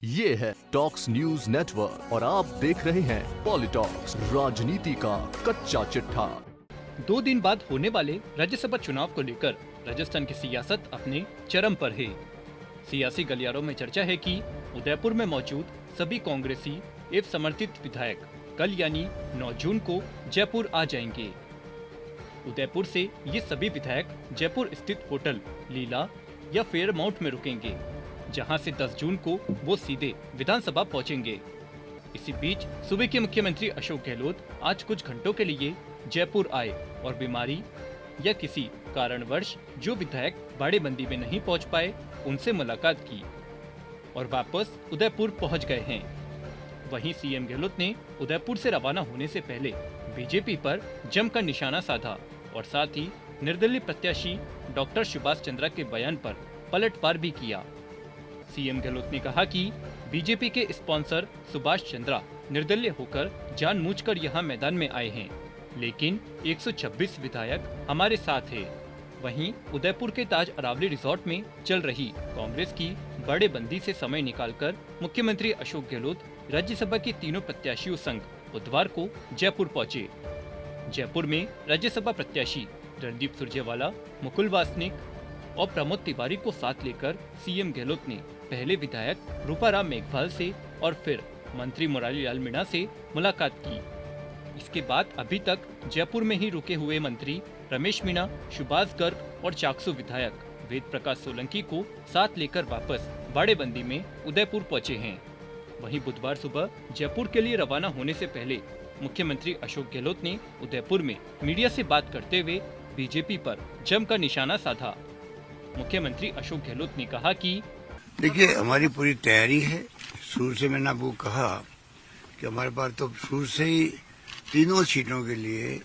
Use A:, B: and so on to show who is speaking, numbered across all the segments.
A: ये है talks news network और आप देख रहे हैं पॉलिटॉक्स, राजनीति का कच्चा चिट्ठा।
B: 2 दिन बाद होने वाले राज्यसभा चुनाव को लेकर राजस्थान की सियासत अपने चरम पर है। सियासी गलियारों में चर्चा है कि उदयपुर में मौजूद सभी कांग्रेसी एवं समर्थित विधायक कल यानी 9 जून को जयपुर आ जाएंगे। उदयपुर से ये सभी विधायक जयपुर स्थित होटल लीला या फेयरमाउंट में रुकेंगे, जहां से 10 जून को वो सीधे विधानसभा पहुंचेंगे। इसी बीच सूबे के मुख्यमंत्री अशोक गहलोत आज कुछ घंटों के लिए जयपुर आए और बीमारी या किसी कारणवश जो विधायक बाड़ेबंदी में नहीं पहुंच पाए उनसे मुलाकात की और वापस उदयपुर पहुंच गए हैं। वहीं सीएम गहलोत ने उदयपुर से रवाना होने से पहले बीजेपी पर जमकर निशाना साधा और साथ ही निर्दलीय प्रत्याशी डॉक्टर सुभाष चंद्रा के बयान पर पलटवार भी किया। सीएम गहलोत ने कहा कि बीजेपी के स्पॉन्सर सुभाष चंद्रा निर्दलीय होकर जानबूझकर यहां मैदान में आए हैं, लेकिन 126 विधायक हमारे साथ हैं। वहीं उदयपुर के ताज अरावली रिजॉर्ट में चल रही कांग्रेस की बाड़ेबंदी से समय निकालकर मुख्यमंत्री अशोक गहलोत राज्यसभा के तीनों प्रत्याशियों संग बुधवार को जयपुर पहुंचे। जयपुर में राज्यसभा प्रत्याशी रणदीप सुरजेवाला, मुकुल वासनिक और प्रमोद तिवारी को साथ लेकर सीएम गहलोत ने पहले विधायक रूपाराम मेघवाल से और फिर मंत्री मुरारी लाल मीणा से मुलाकात की। इसके बाद अभी तक जयपुर में ही रुके हुए मंत्री रमेश मीणा, सुभाष गर्ग और चाकसू विधायक वेद प्रकाश सोलंकी को साथ लेकर वापस बाड़ेबंदी में उदयपुर पहुंचे हैं। वहीं बुधवार सुबह जयपुर के लिए रवाना होने से पहले मुख्यमंत्री अशोक गहलोत ने उदयपुर में मीडिया से बात करते हुए बीजेपी पर जमकर निशाना साधा। मुख्यमंत्री अशोक गहलोत ने कहा कि
C: देखिए, हमारी पूरी तैयारी है। शुरू से मैंने आपको कहा कि हमारे पास तो शुरू से ही तीनों सीटों के लिए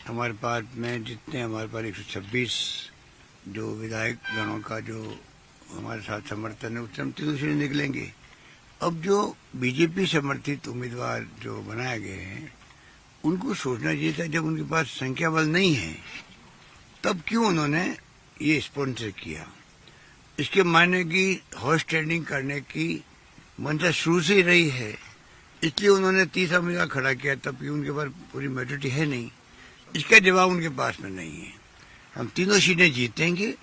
C: हमारे पास में जितने हमारे पास 126 जो विधायक गणों का जो हमारे साथ समर्थन है उससे हम तीनों सीटें निकलेंगे। अब जो बीजेपी समर्थित उम्मीदवार जो बनाए गए हैं उनको सोचना चाहिए था, जब उनके पास संख्या बल नहीं है तब क्यों उन्होंने ये स्पॉन्सर किया। इसके मायने की हॉर्स ट्रेडिंग करने की मंशा शुरू से ही रही है, इसलिए उन्होंने तीसरा उम्मीदवार खड़ा किया, तब भी उनके पास पूरी मेजोरिटी है नहीं। इसका जवाब उनके पास में नहीं है। हम तीनों सीटें जीतेंगे,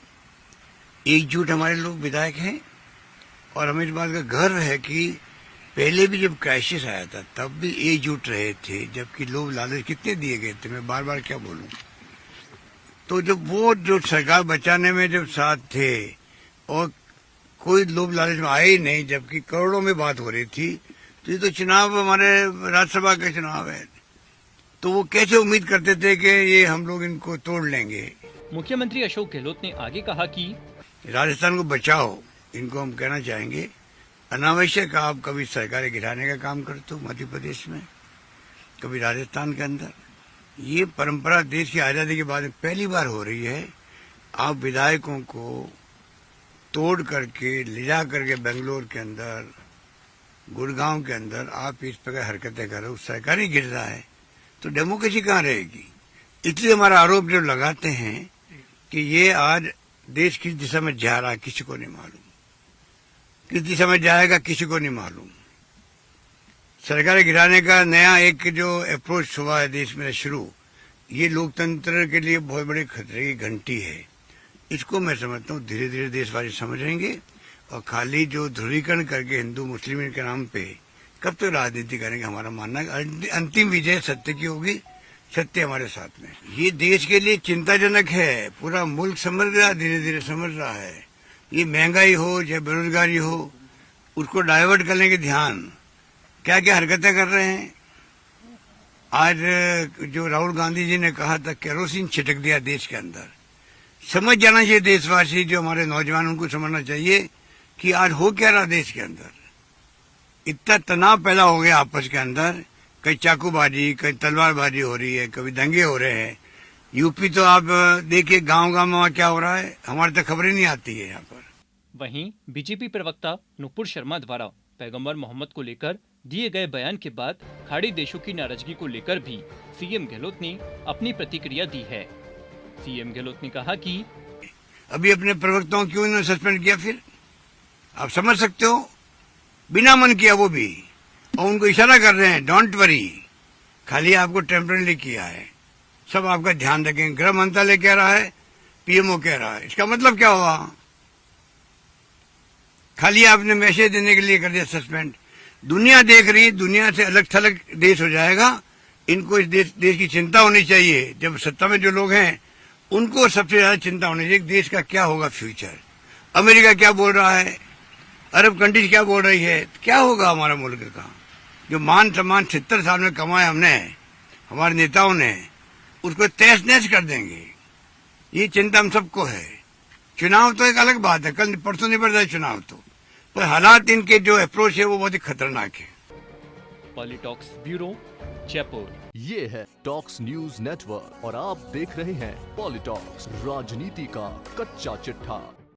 C: एकजुट हमारे लोग विधायक हैं और हमें इस बात का गर्व है कि पहले भी जब क्राइसिस आया था तब भी एकजुट रहे थे, जबकि लोग लालच कितने दिए गए थे, मैं बार बार क्या बोलूं। तो जब वो जो सरकार बचाने में जब साथ थे और कोई लोभ लालच में आए ही नहीं, जबकि करोड़ों में बात हो रही थी, तो ये तो चुनाव हमारे राज्यसभा का चुनाव है, तो वो कैसे उम्मीद करते थे कि ये हम लोग इनको तोड़ लेंगे।
B: मुख्यमंत्री अशोक गहलोत ने आगे कहा कि
C: राजस्थान को बचाओ, इनको हम कहना चाहेंगे। अनावश्यक आप कभी सरकारें गिराने का काम करते हो मध्य प्रदेश में, कभी राजस्थान के अंदर। ये परंपरा देश की आजादी के बाद पहली बार हो रही है। आप विधायकों को तोड़ करके ले जा करके बेंगलोर के अंदर, गुड़गांव के अंदर आप इस प्रकार हरकतें कर रहे हो, सरकार ही गिर रहा है, तो डेमोक्रेसी कहाँ रहेगी। इसलिए हमारा आरोप जो लगाते हैं कि ये आज देश किस दिशा में जा रहा है किसी को नहीं मालूम, किस दिशा में जाएगा किसी को नहीं मालूम। सरकार गिराने का नया एक जो अप्रोच हुआ है देश में शुरू, ये लोकतंत्र के लिए बहुत बड़ी खतरे की घंटी है। इसको मैं समझता हूँ धीरे धीरे देशवासी समझेंगे और खाली जो ध्रुवीकरण करके हिंदू मुस्लिम के नाम पे कब तक राजनीति करेंगे। हमारा मानना है अंतिम विजय सत्य की होगी, सत्य हमारे साथ में। ये देश के लिए चिंताजनक है, पूरा मुल्क समझ रहा है, धीरे धीरे समझ रहा है। ये महंगाई हो चाहे बेरोजगारी हो, उसको डाइवर्ट करने के ध्यान क्या क्या हरकतें कर रहे हैं। आज जो राहुल गांधी जी ने कहा था केरोसिन छिटक दिया देश के अंदर, समझ जाना चाहिए देशवासी, जो हमारे नौजवान उनको समझना चाहिए कि आज हो क्या रहा देश के अंदर। इतना तनाव पैदा हो गया आपस के अंदर, कहीं चाकूबाजी, कहीं तलवारबाजी हो रही है, कभी दंगे हो रहे हैं। यूपी तो आप देखिए गांव गांव में क्या हो रहा है, हमारे तक खबरें नहीं आती है यहाँ पर।
B: वहीं बीजेपी प्रवक्ता नुपुर शर्मा द्वारा पैगंबर मोहम्मद को लेकर दिए गए बयान के बाद खाड़ी देशों की नाराजगी को लेकर भी सीएम गहलोत ने अपनी प्रतिक्रिया दी है। सीएम गहलोत ने कहा कि
C: अभी अपने प्रवक्ताओं क्यों इन्होंने सस्पेंड किया, फिर आप समझ सकते हो बिना मन किया वो भी, और उनको इशारा कर रहे हैं डोंट वरी, खाली आपको टेम्पररी किया है, सब आपका ध्यान रखेंगे। गृह मंत्रालय कह रहा है, पीएमओ कह रहा है, इसका मतलब क्या हुआ? खाली आपने मैसेज देने के लिए कर दिया सस्पेंड। दुनिया देख रही है, दुनिया से अलग थलग देश हो जाएगा। इनको इस देश की चिंता होनी चाहिए। जब सत्ता में जो लोग हैं उनको सबसे ज्यादा चिंता होनी चाहिए देश का क्या होगा फ्यूचर। अमेरिका क्या बोल रहा है, अरब कंट्रीज क्या बोल रही है, क्या होगा हमारा मुल्क का। जो मान सम्मान 70 साल में कमाए हमने, हमारे नेताओं ने, उसको तहस नहस कर देंगे, ये चिंता हम सबको है। चुनाव तो एक अलग बात है, कल परसों निपट जाए चुनाव तो, पर हालात इनके जो अप्रोच है वो बहुत ही खतरनाक है।
B: पॉलिटॉक्स ब्यूरो, जयपुर।
A: ये है टॉक्स न्यूज नेटवर्क और आप देख रहे हैं पॉलिटॉक्स, राजनीति का कच्चा चिट्ठा।